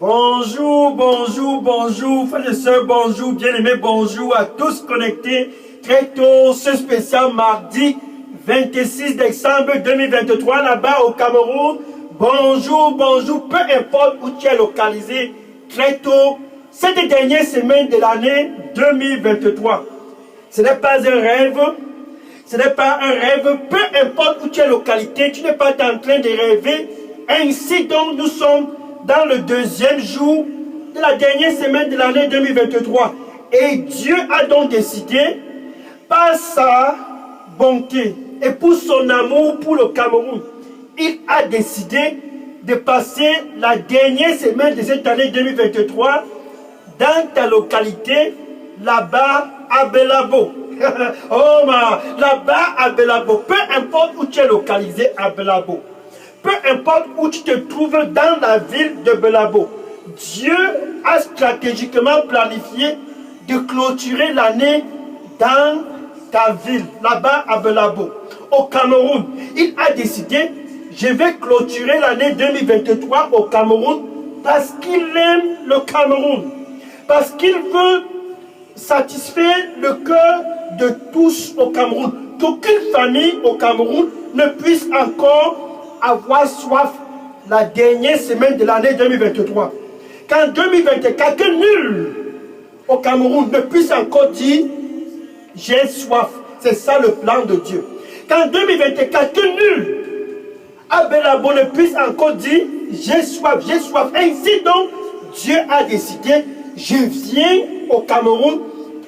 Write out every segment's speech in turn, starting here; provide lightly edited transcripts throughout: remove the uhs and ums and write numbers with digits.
Bonjour, bonjour, bonjour, frères et sœurs, bonjour, bien-aimés, bonjour à tous connectés très tôt, ce spécial mardi 26 décembre 2023 là-bas au Cameroun. Bonjour, bonjour, peu importe où tu es localisé, très tôt, cette dernière semaine de l'année 2023. Ce n'est pas un rêve, ce n'est pas un rêve, peu importe où tu es localité, tu n'es pas en train de rêver. Ainsi donc, nous sommes dans le deuxième jour de la dernière semaine de l'année 2023. Et Dieu a donc décidé, par sa bonté et pour son amour pour le Cameroun, il a décidé de passer la dernière semaine de cette année 2023 dans ta localité, là-bas à Belabo. Oh, là-bas à Belabo, peu importe où tu es localisé à Belabo, peu importe où tu te trouves dans la ville de Belabo, Dieu a stratégiquement planifié de clôturer l'année dans ta ville, là-bas à Belabo, au Cameroun. Il a décidé, je vais clôturer l'année 2023 au Cameroun parce qu'il aime le Cameroun, parce qu'il veut satisfaire le cœur de tous au Cameroun. Qu'aucune famille au Cameroun ne puisse encore avoir soif la dernière semaine de l'année 2023. Qu'en 2024, que nul au Cameroun ne puisse encore dire j'ai soif. C'est ça le plan de Dieu. Qu'en 2024, que nul à Belabo ne puisse encore dire j'ai soif, j'ai soif. Ainsi donc, Dieu a décidé, je viens au Cameroun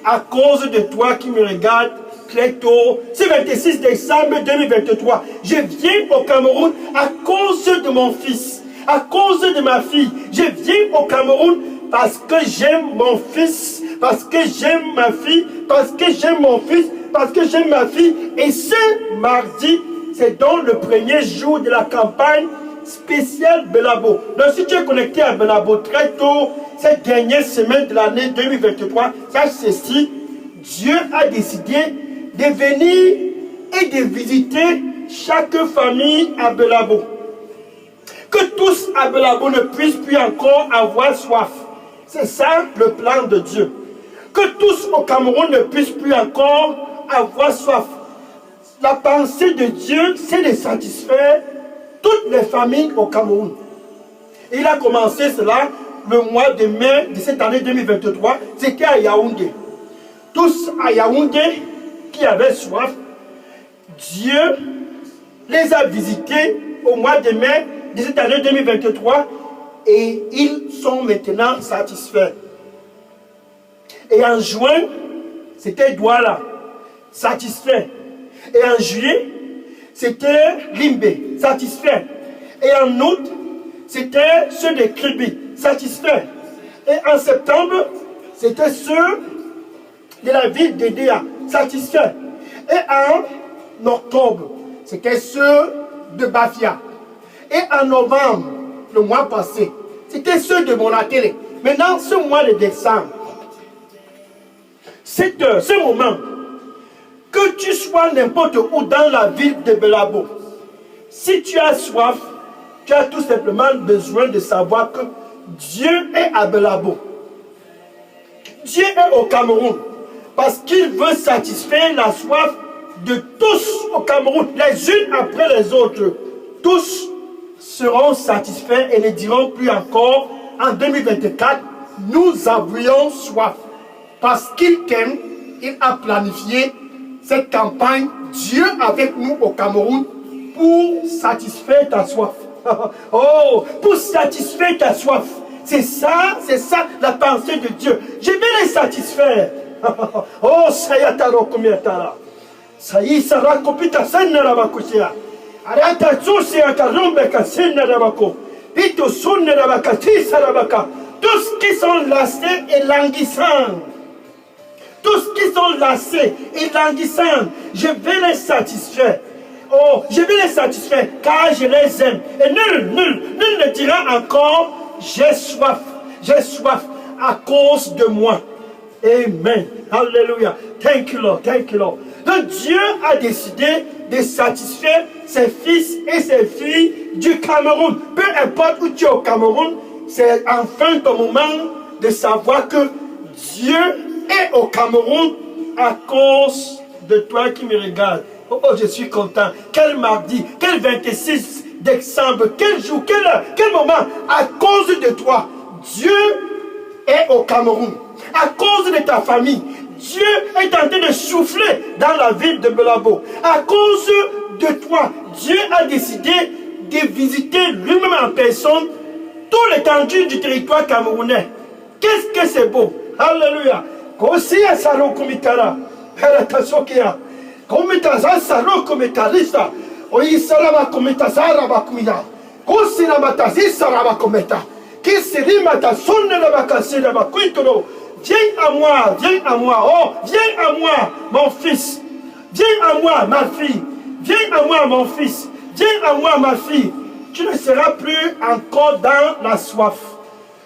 à cause de toi qui me regarde très tôt, c'est 26 décembre 2023. Je viens au Cameroun à cause de mon fils, à cause de ma fille. Je viens au Cameroun parce que j'aime mon fils, parce que j'aime ma fille, parce que j'aime mon fils, parce que j'aime ma fille. Et ce mardi, c'est donc le premier jour de la campagne spéciale Belabo. Donc si tu es connecté à Belabo très tôt, cette dernière semaine de l'année 2023, sache ceci, Dieu a décidé de venir et de visiter chaque famille à Belabo. Que tous à Belabo ne puissent plus encore avoir soif. C'est ça le plan de Dieu. Que tous au Cameroun ne puissent plus encore avoir soif. La pensée de Dieu, c'est de satisfaire toutes les familles au Cameroun. Il a commencé cela le mois de mai de cette année 2023. C'était à Yaoundé. Tous à Yaoundé qui avaient soif, Dieu les a visités au mois de mai de cette année 2023 et ils sont maintenant satisfaits. Et en juin, c'était Douala, satisfait. Et en juillet, c'était Limbe, satisfait. Et en août, c'était ceux de Kribi, satisfait. Et en septembre, c'était ceux de la ville d'Edea, satisfait. Et en octobre, c'était ceux de Bafia. Et en novembre, le mois passé, c'était ceux de Monatele. Maintenant, ce mois de décembre, ce moment, que tu sois n'importe où dans la ville de Belabo, si tu as soif, tu as tout simplement besoin de savoir que Dieu est à Belabo. Dieu est au Cameroun parce qu'il veut satisfaire la soif de tous au Cameroun, les unes après les autres. Tous seront satisfaits et ne diront plus encore en 2024, nous avions soif. Parce qu'il t'aime, il a planifié cette campagne, Dieu avec nous au Cameroun, pour satisfaire ta soif. Oh, pour satisfaire ta soif. C'est ça la pensée de Dieu. Je vais les satisfaire. Oh, ça y est, ça y est, ça rakopita senna bakusia. Arata tsusi akarombe kasenna rabako. Pito sunna rabakati sarabaka. Tous qui sont lassés et languissants. Tous qui sont lassés et languissants, je vais les satisfaire. Oh, je vais les satisfaire car je les aime. Et nul ne dira encore, j'ai soif à cause de moi. Amen. Alléluia. Thank you, Lord. Thank you, Lord. Donc Dieu a décidé de satisfaire ses fils et ses filles du Cameroun. Peu importe où tu es au Cameroun, c'est enfin ton moment de savoir que Dieu est au Cameroun à cause de toi qui me regarde. Oh, je suis content. Quel mardi, quel 26 décembre, quel jour, quelle heure, quel moment. À cause de toi, Dieu est au Cameroun. À cause de ta famille, Dieu est en train de souffler dans la ville de Belabo. À cause de toi, Dieu a décidé de visiter lui-même en personne tout l'étendue du territoire camerounais. Qu'est-ce que c'est beau. Alléluia. Kosia saro kumitara. Peratasokia. Komitaza saro kumitarista. Oisarama kumitazara bakumia. Kosina matazisa rabakometa. Kisirima sonne la bakasira bakuitoro. Viens à moi, oh, viens à moi, mon fils. Viens à moi, ma fille. Viens à moi, mon fils. Viens à moi, ma fille. Tu ne seras plus encore dans la soif.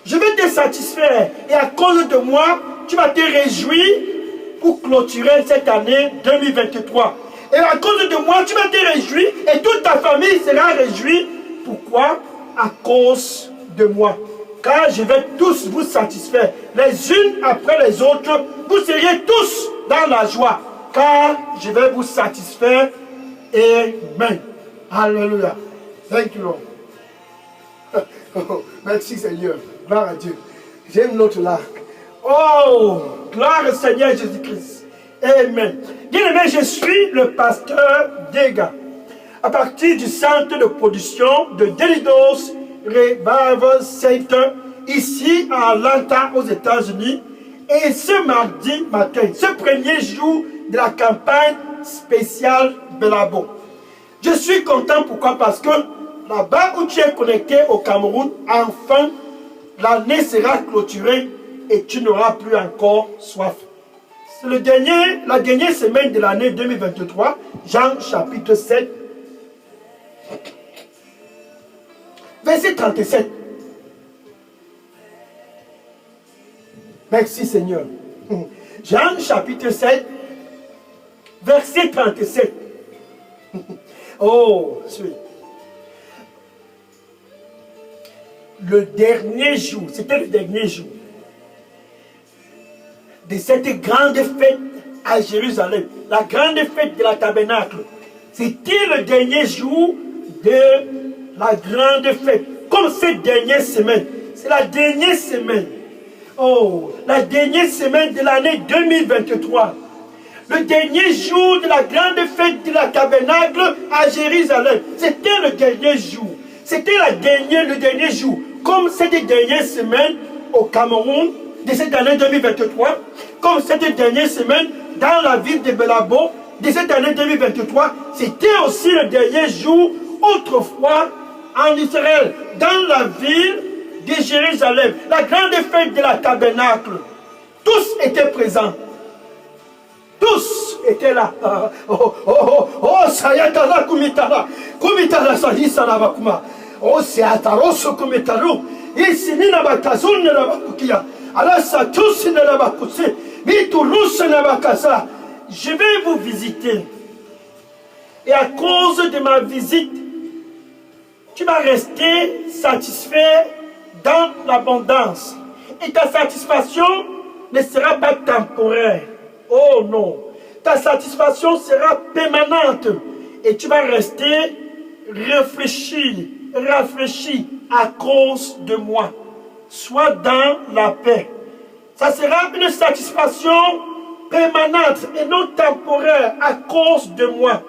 Je vais te satisfaire. Et à cause de moi, tu vas te réjouir pour clôturer cette année 2023. Et à cause de moi, tu vas te réjouir et toute ta famille sera réjouie. Pourquoi? À cause de moi. Car je vais tous vous satisfaire. Les unes après les autres, vous seriez tous dans la joie. Car je vais vous satisfaire. Amen. Alléluia. Thank you, Lord. Oh, merci Seigneur. Gloire à Dieu. J'aime notre langue. Oh, gloire au Seigneur Jésus-Christ. Amen. Bien-aimé, je suis le pasteur Dega. À partir du centre de production de Delidos Revival Center, ici à Atlanta, aux États-Unis. Et ce mardi matin, ce premier jour de la campagne spéciale Belabo. Je suis content, pourquoi? Parce que là-bas où tu es connecté au Cameroun, enfin, l'année sera clôturée et tu n'auras plus encore soif. C'est la dernière semaine de l'année 2023, Jean chapitre 7, verset 37. Merci Seigneur. Jean chapitre 7, verset 37. Oh, le dernier jour, c'était le dernier jour de cette grande fête à Jérusalem, la grande fête de la tabernacle. C'était le dernier jour de la grande fête. Comme cette dernière semaine, c'est la dernière semaine. Oh, la dernière semaine de l'année 2023. Le dernier jour de la grande fête de la tabernacle à Jérusalem. C'était le dernier jour. C'était le dernier jour. Comme cette dernière semaine au Cameroun de cette année 2023, comme cette dernière semaine dans la ville de Belabo de cette année 2023, c'était aussi le dernier jour autrefois en Israël, dans la ville de Jérusalem, la grande fête de la tabernacle. Tous étaient présents. Tous étaient là. Sayatala kumitala. Kumitala sahisala bakuma. Oh, c'est ataroso kumitaru. Ici, nina bakazun na bakukia. Alors, ça tous na bakuse. Miturus na bakasa. Je vais vous visiter. Et à cause de ma visite, tu vas rester satisfait dans l'abondance. Et ta satisfaction ne sera pas temporaire. Oh non. Ta satisfaction sera permanente. Et tu vas rester réfléchi à cause de moi. Sois dans la paix. Ça sera une satisfaction permanente et non temporaire à cause de moi.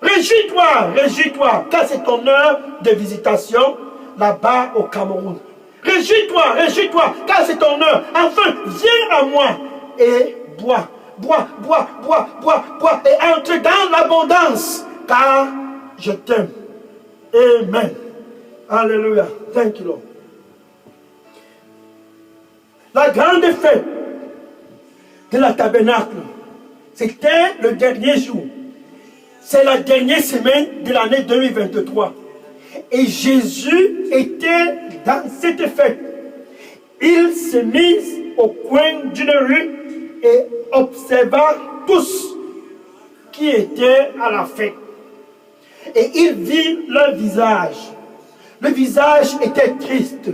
Réjouis-toi, car c'est ton heure de visitation là-bas au Cameroun. Réjouis-toi, car c'est ton heure. Enfin, viens à moi et bois, et entre dans l'abondance, car je t'aime. Amen. Alléluia. Thank you, Lord. La grande fête de la tabernacle, c'était le dernier jour. C'est la dernière semaine de l'année 2023. Et Jésus était dans cette fête. Il s'est mis au coin d'une rue et observa tous qui étaient à la fête. Et il vit leur visage. Le visage était triste,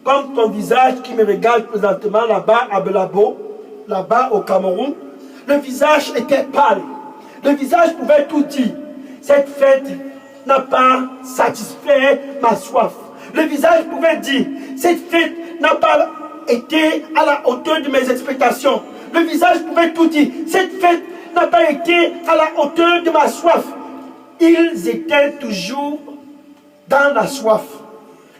comme ton visage qui me regarde présentement là-bas à Belabo, là-bas au Cameroun, le visage était pâle. Le visage pouvait tout dire. Cette fête n'a pas satisfait ma soif. Le visage pouvait dire, cette fête n'a pas été à la hauteur de mes expectations. Le visage pouvait tout dire, cette fête n'a pas été à la hauteur de ma soif. Ils étaient toujours dans la soif.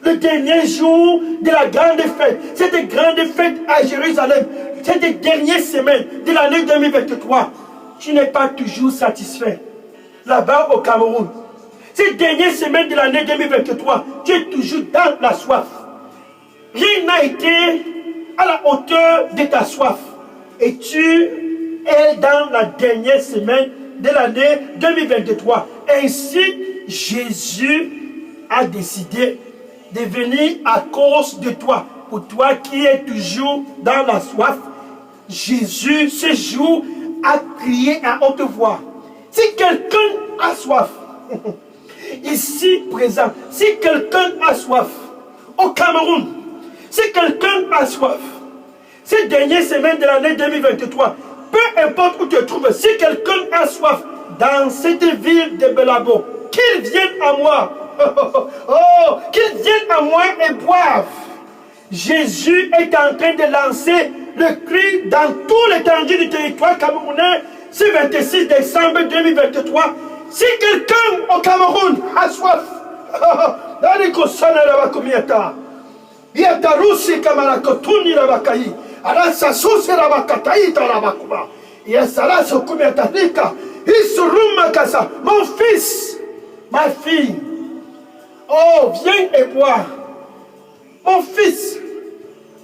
Le dernier jour de la grande fête, cette grande fête à Jérusalem, cette dernière semaine de l'année 2023, tu n'es pas toujours satisfait. Là-bas au Cameroun, cette dernière semaine de l'année 2023, tu es toujours dans la soif. Rien n'a été à la hauteur de ta soif. Et tu es dans la dernière semaine de l'année 2023. Ainsi, Jésus a décidé de venir à cause de toi. Pour toi qui es toujours dans la soif, Jésus, ce jour, a crié à haute voix. Si quelqu'un a soif, ici présent, si quelqu'un a soif, au Cameroun, si quelqu'un a soif, ces dernières semaines de l'année 2023, peu importe où tu te trouves, si quelqu'un a soif dans cette ville de Belabo, qu'il vienne à moi. Oh, qu'ils viennent à moi et boivent. Jésus est en train de lancer le cri dans tout l'étendue du territoire camerounais ce 26 décembre 2023. Si quelqu'un au Cameroun a soif, mon fils, ma fille, oh, viens et bois. Mon fils,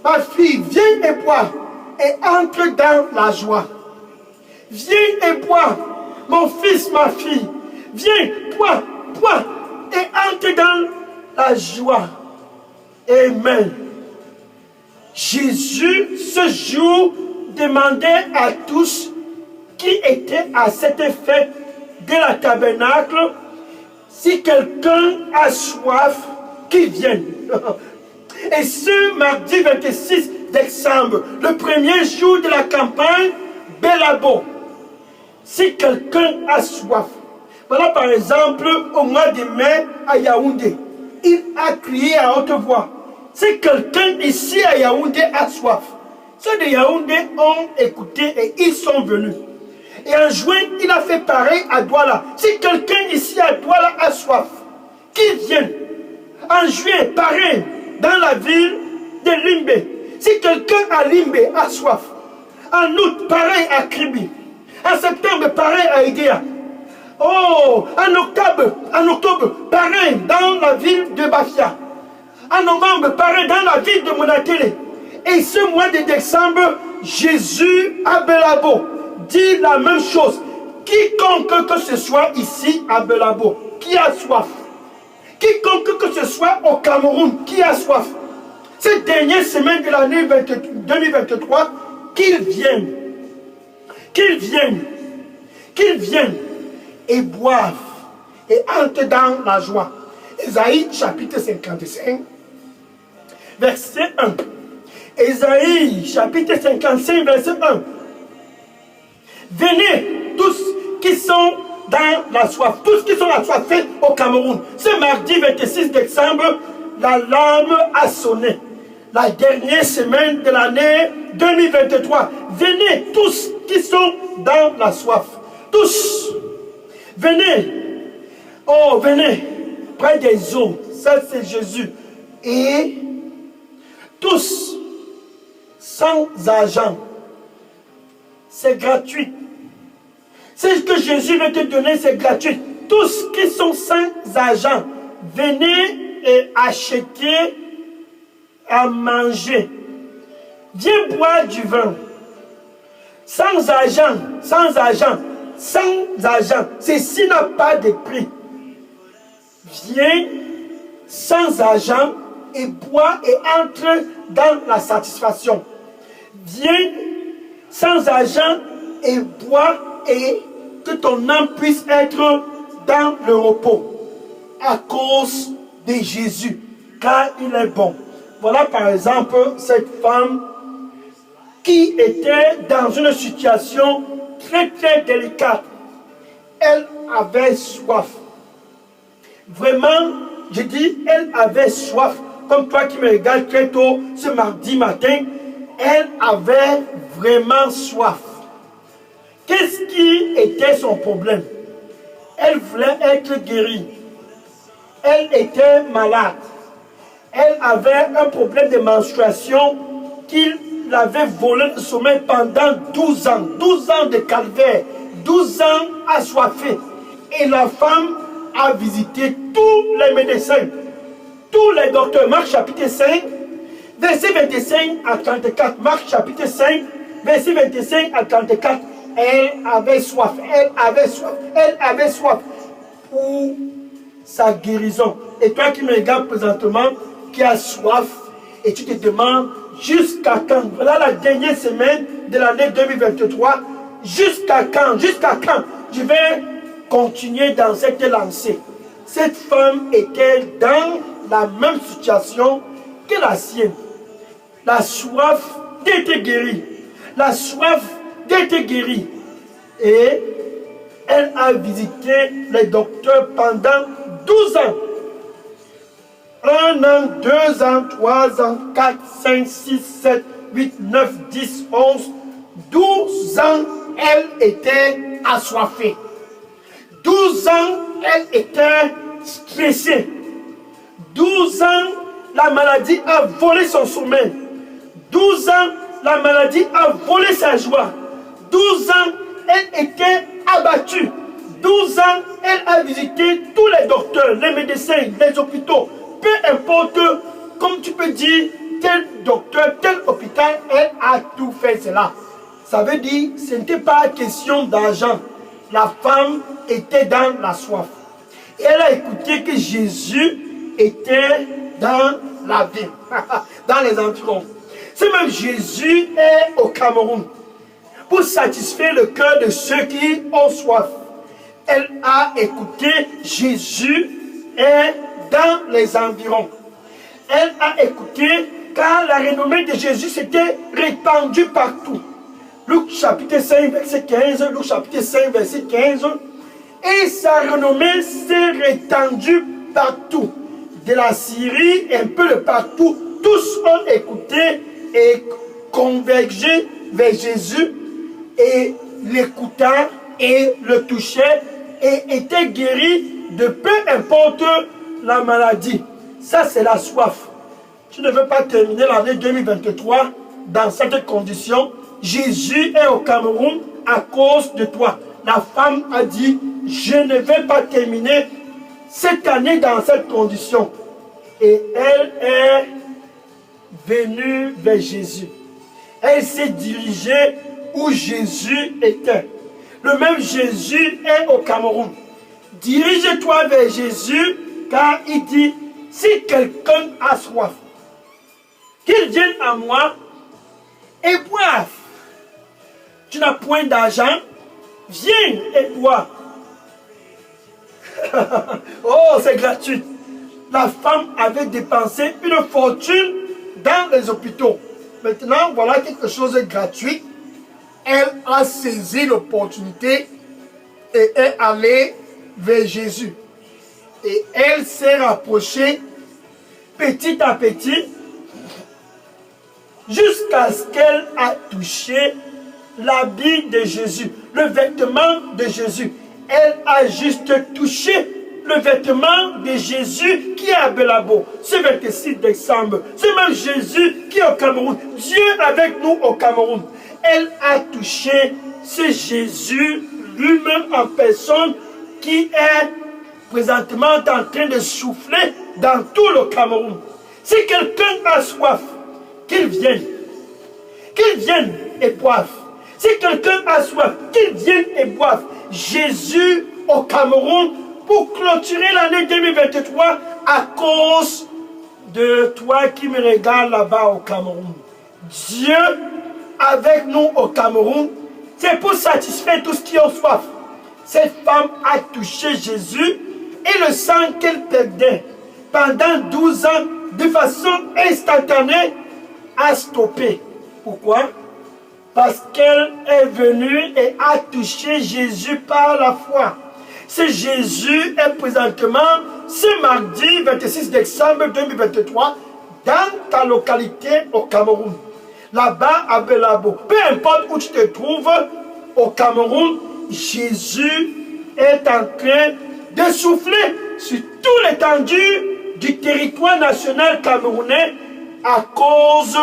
ma fille, viens et bois et entre dans la joie. Viens et bois. Mon fils, ma fille, viens, bois et entre dans la joie. Amen. Jésus, ce jour, demandait à tous qui étaient à cette fête de la tabernacle, si quelqu'un a soif, qu'il vienne. Et ce mardi 26 décembre, le premier jour de la campagne, Belabo, si quelqu'un a soif, voilà par exemple au mois de mai à Yaoundé, il a crié à haute voix. Si quelqu'un ici à Yaoundé a soif, ceux de Yaoundé ont écouté et ils sont venus. Et en juin, il a fait pareil à Douala. Si quelqu'un ici à Douala a soif, qu'il vienne. En juillet, pareil, dans la ville de Limbe. Si quelqu'un à Limbe a soif. En août, pareil à Kribi. En septembre, pareil à Idéa. Oh, en octobre, pareil dans la ville de Bafia. En novembre, pareil dans la ville de Monatele. Et ce mois de décembre, Jésus à Belabo dit la même chose. Quiconque que ce soit ici à Belabo, qui a soif, quiconque que ce soit au Cameroun, qui a soif, cette dernière semaine de l'année 2023, qu'il vienne et boive et entre dans la joie. Ésaïe chapitre 55, verset 1. Ésaïe chapitre 55, verset 1. Venez tous qui sont dans la soif, tous qui sont assoiffés au Cameroun. Ce mardi 26 décembre, l'alarme a sonné. La dernière semaine de l'année 2023. Venez tous qui sont dans la soif. Tous. Venez. Oh, venez. Près des eaux. Ça, c'est Jésus. Et tous, sans argent. C'est gratuit. C'est ce que Jésus veut te donner, c'est gratuit. Tous qui sont sans argent, venez et achetez à manger. Viens boire du vin. Sans argent, sans argent, sans argent. Ceci n'a pas de prix. Viens sans argent et bois et entre dans la satisfaction. Viens sans argent et bois et que ton âme puisse être dans le repos à cause de Jésus, car il est bon. Voilà par exemple cette femme qui était dans une situation très très délicate. Elle avait soif. Vraiment, je dis, elle avait soif. Comme toi qui me regardes très tôt ce mardi matin, elle avait vraiment soif. Qu'est-ce qui était son problème? Elle voulait être guérie. Elle était malade. Elle avait un problème de menstruation qu'il avait volé le sommeil pendant 12 ans. 12 ans de calvaire. 12 ans assoiffée. Et la femme a visité tous les médecins, tous les docteurs. Marc chapitre 5, verset 25 à 34. Marc chapitre 5, verset 25 à 34. Elle avait soif. Elle avait soif. Elle avait soif pour sa guérison. Et toi qui me regardes présentement, qui as soif, et tu te demandes jusqu'à quand? Voilà la dernière semaine de l'année 2023. Jusqu'à quand? Jusqu'à quand? Je vais continuer dans cette lancée. Cette femme était dans la même situation que la sienne. La soif d'être guérie. La soif d'être guérie. Et elle a visité les docteurs pendant 12 ans. 1 an, 2 ans, 3 ans, 4, 5, 6, 7, 8, 9, 10, 11, 12 ans, elle était assoiffée. 12 ans, elle était stressée. 12 ans, la maladie a volé son sommeil. 12 ans, la maladie a volé sa joie. 12 ans, elle était abattue. 12 ans, elle a visité tous les docteurs, les médecins, les hôpitaux. Peu importe, comme tu peux dire, tel docteur, tel hôpital, elle a tout fait cela. Ça veut dire, ce n'était pas question d'argent. La femme était dans la soif. Et elle a écouté que Jésus était dans la ville, dans les environs. C'est même Jésus est au Cameroun pour satisfaire le cœur de ceux qui ont soif. Elle a écouté Jésus est dans les environs. Elle a écouté car la renommée de Jésus s'était répandue partout. Luc chapitre 5, verset 15, Luc chapitre 5, verset 15. Et sa renommée s'est répandue partout. De la Syrie, un peu de partout, tous ont écouté et convergé vers Jésus et l'écoutaient et le touchaient et étaient guéris de peu importe la maladie. Ça, c'est la soif. Tu ne veux pas terminer l'année 2023 dans cette condition. Jésus est au Cameroun à cause de toi. La femme a dit, je ne vais pas terminer cette année dans cette condition. Et elle est venue vers Jésus. Elle s'est dirigée où Jésus était. Le même Jésus est au Cameroun. Dirige-toi vers Jésus, car il dit, si quelqu'un a soif, qu'il vienne à moi et boive. Tu n'as point d'argent, viens et bois. Oh, c'est gratuit. La femme avait dépensé une fortune dans les hôpitaux. Maintenant, voilà quelque chose de gratuit. Elle a saisi l'opportunité et est allée vers Jésus. Et elle s'est rapprochée petit à petit jusqu'à ce qu'elle a touché l'habit de Jésus, le vêtement de Jésus. Elle a juste touché le vêtement de Jésus qui est à Belabo, ce 26 décembre. C'est même Jésus qui est au Cameroun. Dieu avec nous au Cameroun. Elle a touché ce Jésus lui-même en personne qui est présentement en train de souffler dans tout le Cameroun. Si quelqu'un a soif, qu'il vienne. Qu'il vienne et boive. Si quelqu'un a soif, qu'il vienne et boive. Jésus au Cameroun pour clôturer l'année 2023 à cause de toi qui me regarde là-bas au Cameroun. Dieu avec nous au Cameroun, c'est pour satisfaire tous qui ont soif. Cette femme a touché Jésus et le sang qu'elle perdait pendant 12 ans de façon instantanée a stoppé. Pourquoi? Parce qu'elle est venue et a touché Jésus par la foi. Ce Jésus est présentement, ce mardi 26 décembre 2023, dans ta localité au Cameroun. Là-bas à Belabo. Peu importe où tu te trouves au Cameroun, Jésus est en train de souffler sur toute l'étendue du territoire national camerounais à cause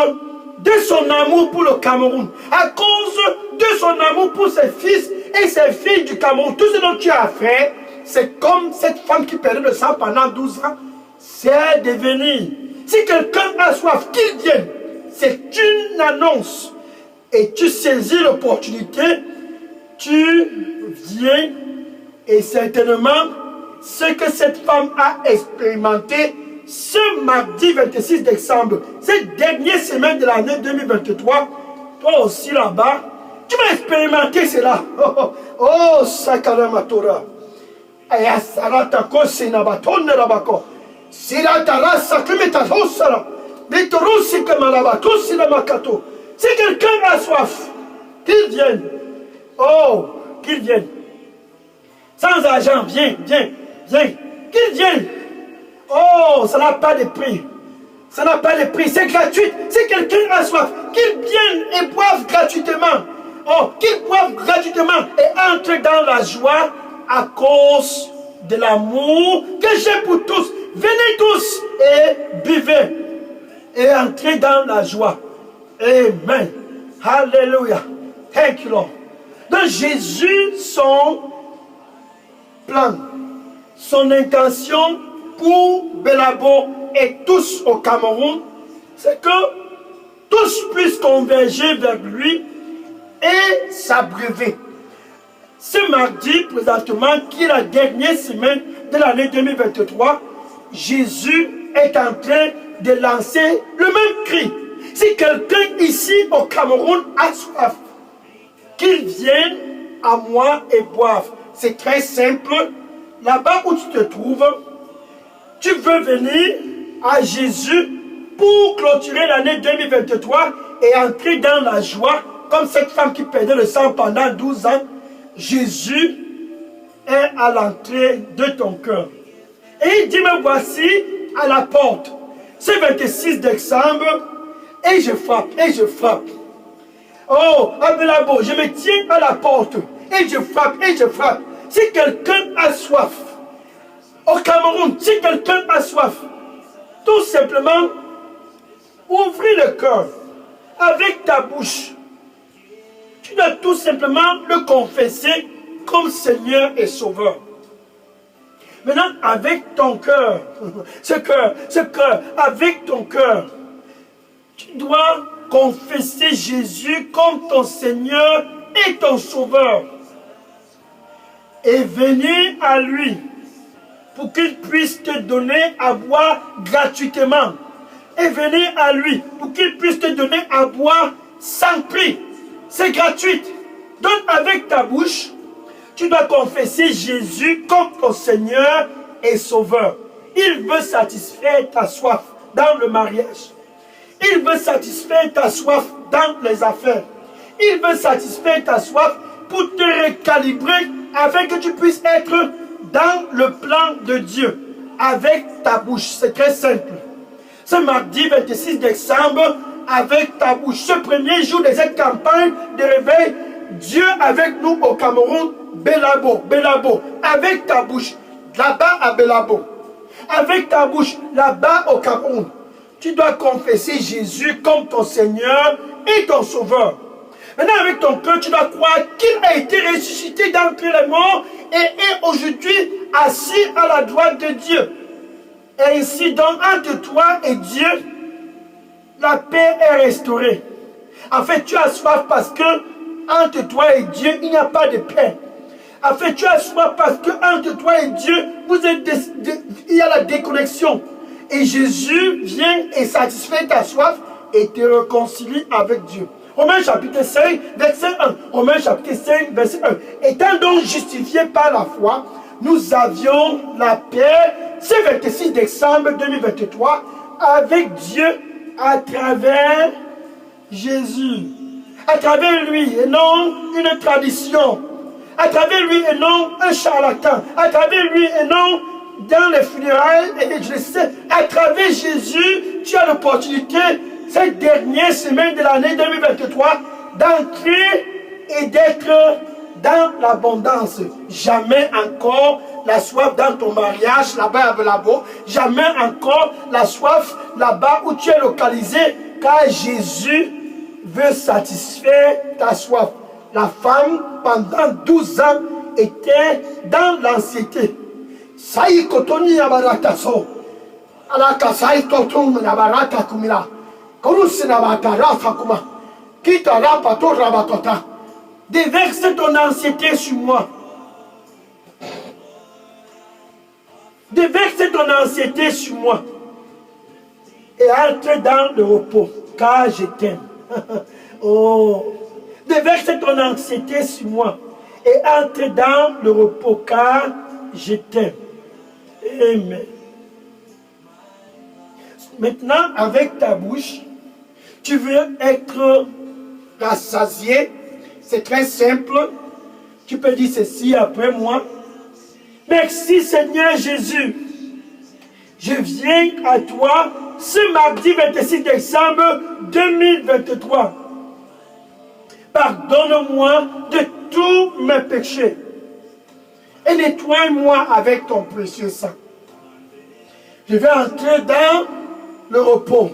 de son amour pour le Cameroun, à cause de son amour pour ses fils et ses filles du Cameroun. Tout ce dont tu as fait, c'est comme cette femme qui perdait le sang pendant 12 ans, c'est de venir. Si quelqu'un a soif, qu'il vienne. C'est une annonce. Et tu saisis l'opportunité, tu viens et certainement ce que cette femme a expérimenté ce mardi 26 décembre, cette dernière semaine de l'année 2023, toi aussi là-bas, tu vas expérimenter cela. Oh, Sakalamatora. Aya Saratako Senabaton Rabako. Siratara Sakrimetasosara. Metorusi Kamarabato Sinamakato. Si quelqu'un a soif, qu'il vienne. Oh, qu'il vienne. Sans argent, viens, viens, viens. Qu'il vienne. Oh, ça n'a pas de prix. Ça n'a pas de prix, c'est gratuit. Si quelqu'un a soif, qu'il vienne et boive gratuitement. Oh, qu'il boive gratuitement et entre dans la joie à cause de l'amour que j'ai pour tous. Venez tous et buvez et entrez dans la joie. Amen. Alléluia. Thank you, Lord. Donc Jésus, son plan, son intention pour Belabo et tous au Cameroun, c'est que tous puissent converger vers lui et s'abreuver. Ce mardi, présentement, qui est la dernière semaine de l'année 2023, Jésus est en train de lancer le même cri. Si quelqu'un ici au Cameroun a soif, qu'il vienne à moi et boive. C'est très simple. Là-bas où tu te trouves, tu veux venir à Jésus pour clôturer l'année 2023 et entrer dans la joie, comme cette femme qui perdait le sang pendant 12 ans. Jésus est à l'entrée de ton cœur. Et il dit, me voici à la porte. C'est 26 décembre, et je frappe, et je frappe. Oh, Abelabo, je me tiens à la porte, et je frappe, et je frappe. Si quelqu'un a soif, au Cameroun, si quelqu'un a soif, tout simplement, ouvris le cœur avec ta bouche. Tu dois tout simplement le confesser comme Seigneur et Sauveur. Maintenant, avec ton cœur, ce cœur, avec ton cœur, tu dois confesser Jésus comme ton Seigneur et ton Sauveur. Et venir à lui pour qu'il puisse te donner à boire gratuitement. Et venir à lui pour qu'il puisse te donner à boire sans prix. C'est gratuit. Donc avec ta bouche, tu dois confesser Jésus comme ton Seigneur et Sauveur. Il veut satisfaire ta soif dans le mariage. Il veut satisfaire ta soif dans les affaires. Il veut satisfaire ta soif pour te recalibrer afin que tu puisses être dans le plan de Dieu. Avec ta bouche, c'est très simple. Ce mardi 26 décembre, avec ta bouche, ce premier jour de cette campagne de réveil, Dieu avec nous au Cameroun, Belabo, Belabo, avec ta bouche, là-bas à Belabo, avec ta bouche, là-bas au Cameroun, tu dois confesser Jésus comme ton Seigneur et ton Sauveur. Maintenant, avec ton cœur, tu dois croire qu'il a été ressuscité d'entre les morts et est aujourd'hui assis à la droite de Dieu. Et ici, donc, entre toi et Dieu, la paix est restaurée. En fait, tu as soif parce que entre toi et Dieu, il n'y a pas de paix. En fait, tu as soif parce que entre toi et Dieu, il y a la déconnexion. Et Jésus vient et satisfait ta soif et te réconcilie avec Dieu. Romains chapitre 5, verset 1. Romains chapitre 5, verset 1. Étant donc justifiés par la foi, nous avions la paix, ce 26 décembre 2023, avec Dieu à travers Jésus. À travers lui et non une tradition. À travers lui et non un charlatan. À travers lui et non dans les funérailles. Et je sais, à travers Jésus, tu as l'opportunité, cette dernière semaine de l'année 2023, d'entrer et d'être dans l'abondance. Jamais encore la soif dans ton mariage, là-bas avec la beau. Jamais encore la soif là-bas où tu es localisé, car Jésus veut satisfaire ta soif. La femme, pendant 12 ans, était dans l'anxiété. Saï kotoni yabarata so. Alaka saï totum yabarata kumila. Korus nabatara fakuma. Kita rapato rabatota. Déverse ton anxiété sur moi. Déverse ton anxiété sur moi. Et entre dans le repos, car je t'aime. Oh, déverse ton anxiété sur moi et entre dans le repos car je t'aime. Amen. Maintenant, avec ta bouche, tu veux être rassasié. C'est très simple. Tu peux dire ceci après moi. Merci Seigneur Jésus. Je viens à toi ce mardi 26 décembre 2023. Pardonne-moi de tous mes péchés et nettoie-moi avec ton précieux sang. Je veux entrer dans le repos.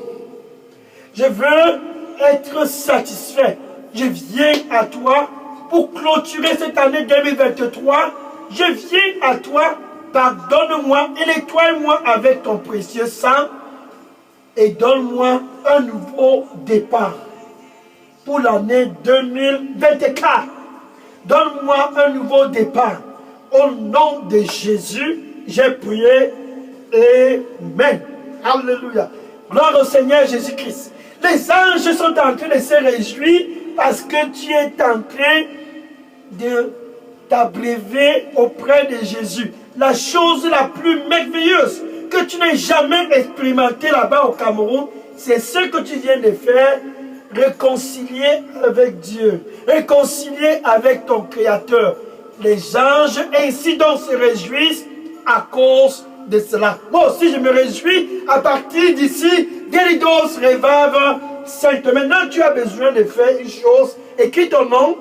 Je veux être satisfait. Je viens à toi pour clôturer cette année 2023. Je viens à toi, pardonne-moi et nettoie-moi avec ton précieux sang et donne-moi un nouveau départ pour l'année 2024. Donne-moi un nouveau départ. Au nom de Jésus, j'ai prié. Amen. Alléluia. Gloire au Seigneur Jésus-Christ. Les anges sont en train de se réjouir parce que tu es en train de t'abreuver auprès de Jésus. La chose la plus merveilleuse que tu n'aies jamais expérimentée là-bas au Cameroun, c'est ce que tu viens de faire. Réconcilier avec Dieu, réconcilier avec ton Créateur. Les anges ainsi donc se réjouissent à cause de cela. Moi aussi je me réjouis à partir d'ici. Guéridos Revive Sainte. Maintenant tu as besoin de faire une chose. Écris ton nom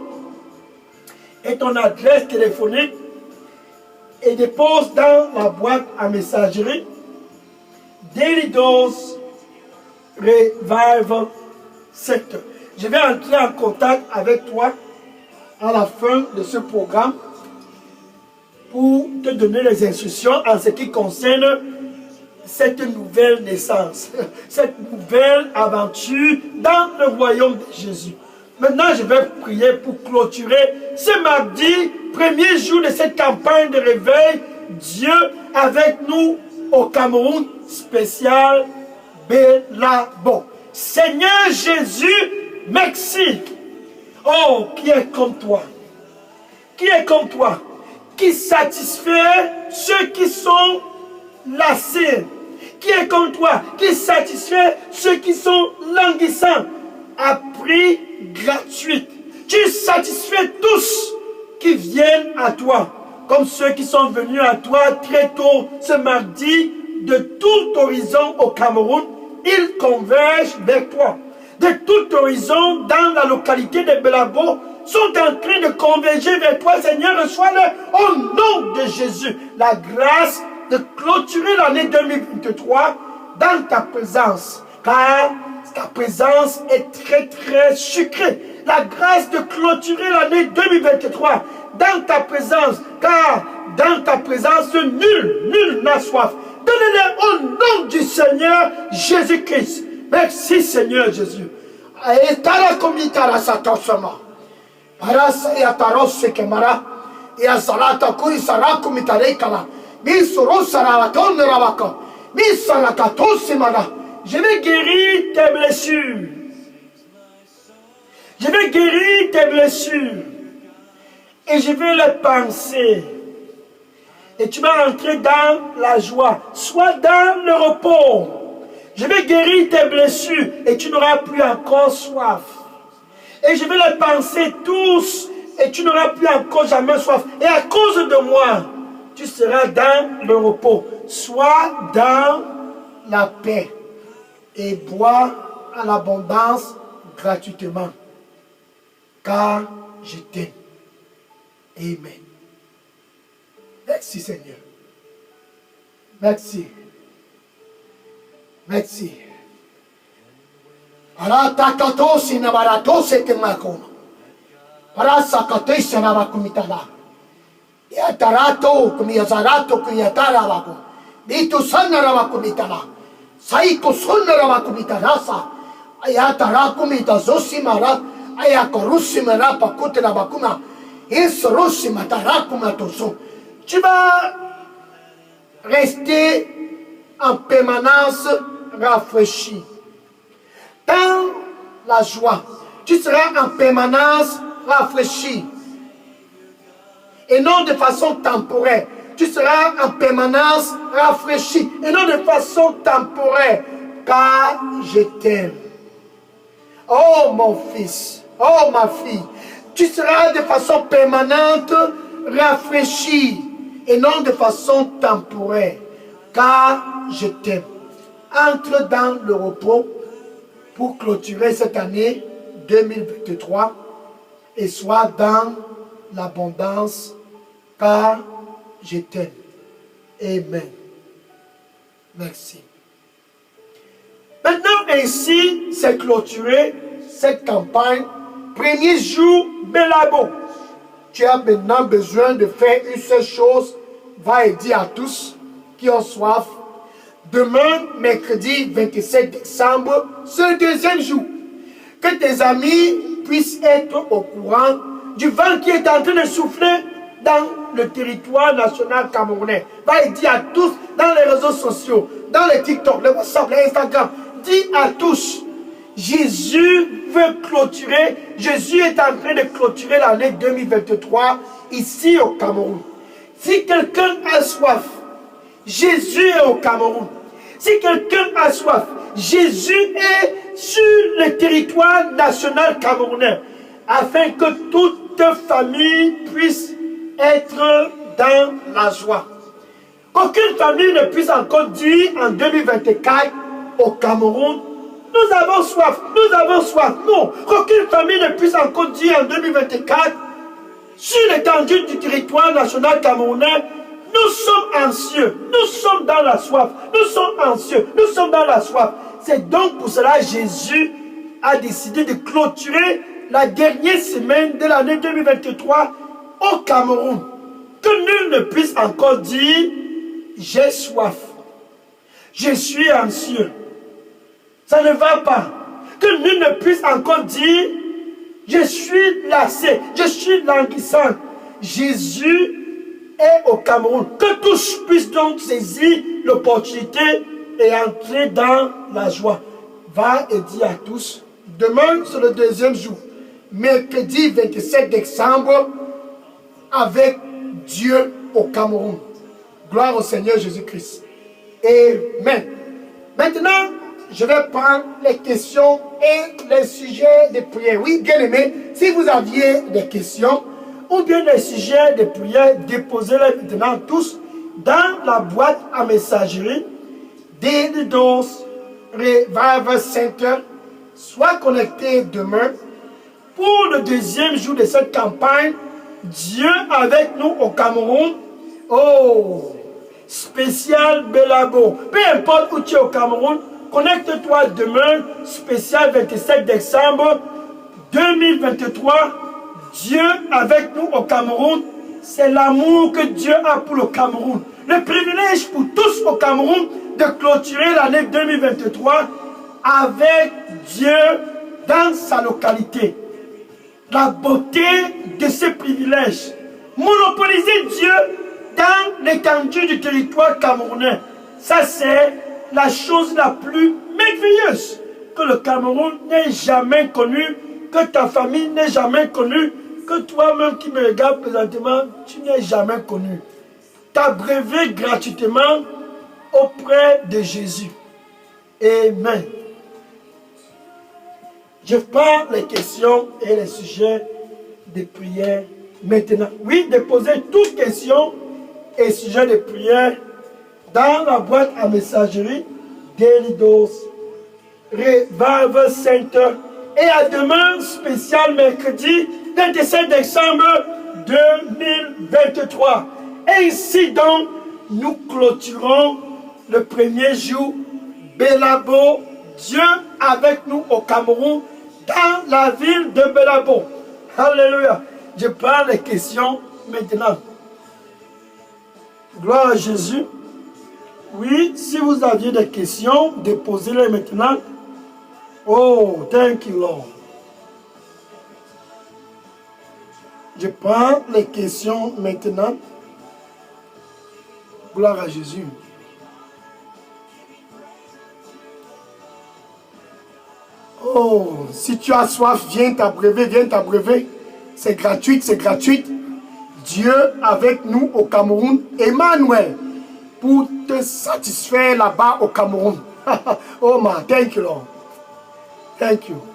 et ton adresse téléphonique et dépose dans la boîte à messagerie Guéridos Revive Sainte. Je vais entrer en contact avec toi à la fin de ce programme pour te donner les instructions en ce qui concerne cette nouvelle naissance, cette nouvelle aventure dans le royaume de Jésus. Maintenant, je vais prier pour clôturer ce mardi, premier jour de cette campagne de réveil. Dieu avec nous au Cameroun, spécial Belabo. Seigneur Jésus, merci. Oh, qui est comme toi? Qui est comme toi? Qui satisfait ceux qui sont lassés? Qui est comme toi? Qui satisfait ceux qui sont languissants à prix gratuit? Tu satisfais tous qui viennent à toi, comme ceux qui sont venus à toi très tôt ce mardi de tout horizon au Cameroun. Ils convergent vers toi. De tout horizon dans la localité de Belabo sont en train de converger vers toi, Seigneur. Reçois-le au nom de Jésus. La grâce de clôturer l'année 2023 dans ta présence. Car ta présence est très très sucrée. La grâce de clôturer l'année 2023 dans ta présence. Car dans ta présence, nul n'a soif. Donnez-le au nom du Seigneur Jésus-Christ. Merci Seigneur Jésus. Etara komitara satosama. Parasa ya tarose kemara. Ya salata kuri saraku mitarekala. Misoro saraton ravaka. Misaraka tosimana. Je vais guérir tes blessures. Je vais guérir tes blessures. Et je vais les penser. Et tu vas entrer dans la joie. Sois dans le repos. Je vais guérir tes blessures et tu n'auras plus encore soif. Et je vais les panser tous et tu n'auras plus encore jamais soif. Et à cause de moi, tu seras dans le repos. Sois dans la paix et bois en abondance gratuitement. Car je t'aime. Amen. Merci Seigneur. Merci. Merci. Aratakato sinabarato sekemakoma. Parasakate sanabakumitala. Yatarato kumiyazarato kuyatarabako. Dito sanarabakumitala. Saiko sonarabakumitarasa. Ayatarakumita zosimara. Ayakorusimara pakutelabakuma. Isrosimatarakuma. Tu vas rester en permanence rafraîchi. Dans la joie, tu seras en permanence rafraîchi. Et non de façon temporaire. Tu seras en permanence rafraîchi. Et non de façon temporaire. Car je t'aime. Oh mon fils, oh ma fille, tu seras de façon permanente rafraîchi. Et non de façon temporaire. Car je t'aime. Entre dans le repos pour clôturer cette année 2023 et sois dans l'abondance car je t'aime. Amen. Merci. Maintenant, ainsi, c'est clôturé cette campagne. Premier jour, Belabo. Tu as maintenant besoin de faire une seule chose. Va et dis à tous qui ont soif. Demain, mercredi 27 décembre, ce deuxième jour, que tes amis puissent être au courant du vent qui est en train de souffler dans le territoire national camerounais. Va et dis à tous dans les réseaux sociaux, dans les TikTok, les WhatsApp, les Instagram. Dis à tous, Jésus veut clôturer, Jésus est en train de clôturer l'année 2023 ici au Cameroun. Si quelqu'un a soif, Jésus est au Cameroun. Si quelqu'un a soif, Jésus est sur le territoire national camerounais, afin que toute famille puisse être dans la joie. Qu'aucune famille ne puisse encore dire en 2024 au Cameroun, nous avons soif, nous avons soif. Non, qu'aucune famille ne puisse encore dire en 2024 sur l'étendue du territoire national camerounais, nous sommes anxieux, nous sommes dans la soif, nous sommes anxieux, nous sommes dans la soif. C'est donc pour cela que Jésus a décidé de clôturer la dernière semaine de l'année 2023 au Cameroun. Que nul ne puisse encore dire, j'ai soif, je suis anxieux. Ça ne va pas. Que nul ne puisse encore dire, je suis lassé, je suis languissant. Jésus est au Cameroun. Que tous puissent donc saisir l'opportunité et entrer dans la joie. Va et dis à tous, demain c'est le deuxième jour, mercredi 27 décembre, avec Dieu au Cameroun. Gloire au Seigneur Jésus-Christ. Amen. Maintenant, je vais prendre les questions et les sujets de prière. Oui, bien aimé, si vous aviez des questions, ou bien des sujets de prière, déposez-les maintenant tous dans la boîte à messagerie d'Edidos Revival Center. Sois connecté demain pour le deuxième jour de cette campagne. Dieu avec nous au Cameroun. Oh, spécial Belabo. Peu importe où tu es au Cameroun, connecte-toi demain, spécial 27 décembre 2023. Dieu avec nous au Cameroun, c'est l'amour que Dieu a pour le Cameroun. Le privilège pour tous au Cameroun de clôturer l'année 2023 avec Dieu dans sa localité. La beauté de ce privilège. Monopoliser Dieu dans l'étendue du territoire camerounais. Ça, c'est la chose la plus merveilleuse que le Cameroun n'ait jamais connue, que ta famille n'ait jamais connue, que toi-même qui me regardes présentement, tu n'es jamais connu. T'abreuver gratuitement auprès de Jésus. Amen. Je parle les questions et les sujets de prière maintenant. Oui, déposez toutes questions et sujets de prière dans la boîte à messagerie d'Elidos Revival Center. Et à demain, spécial mercredi 27 décembre 2023. Et ici donc, nous clôturons le premier jour Belabo, Dieu avec nous au Cameroun, dans la ville de Belabo. Alléluia. Je parle les questions maintenant. Gloire à Jésus. Oui, si vous aviez des questions, déposez-les maintenant. Oh, thank you, Lord. Je prends les questions maintenant. Gloire à Jésus. Oh, si tu as soif, viens t'abreuver, viens t'abreuver. C'est gratuit, c'est gratuit. Dieu avec nous au Cameroun, Emmanuel, pour te satisfaire là-bas au Cameroun. Oh man, thank you Lord. Thank you.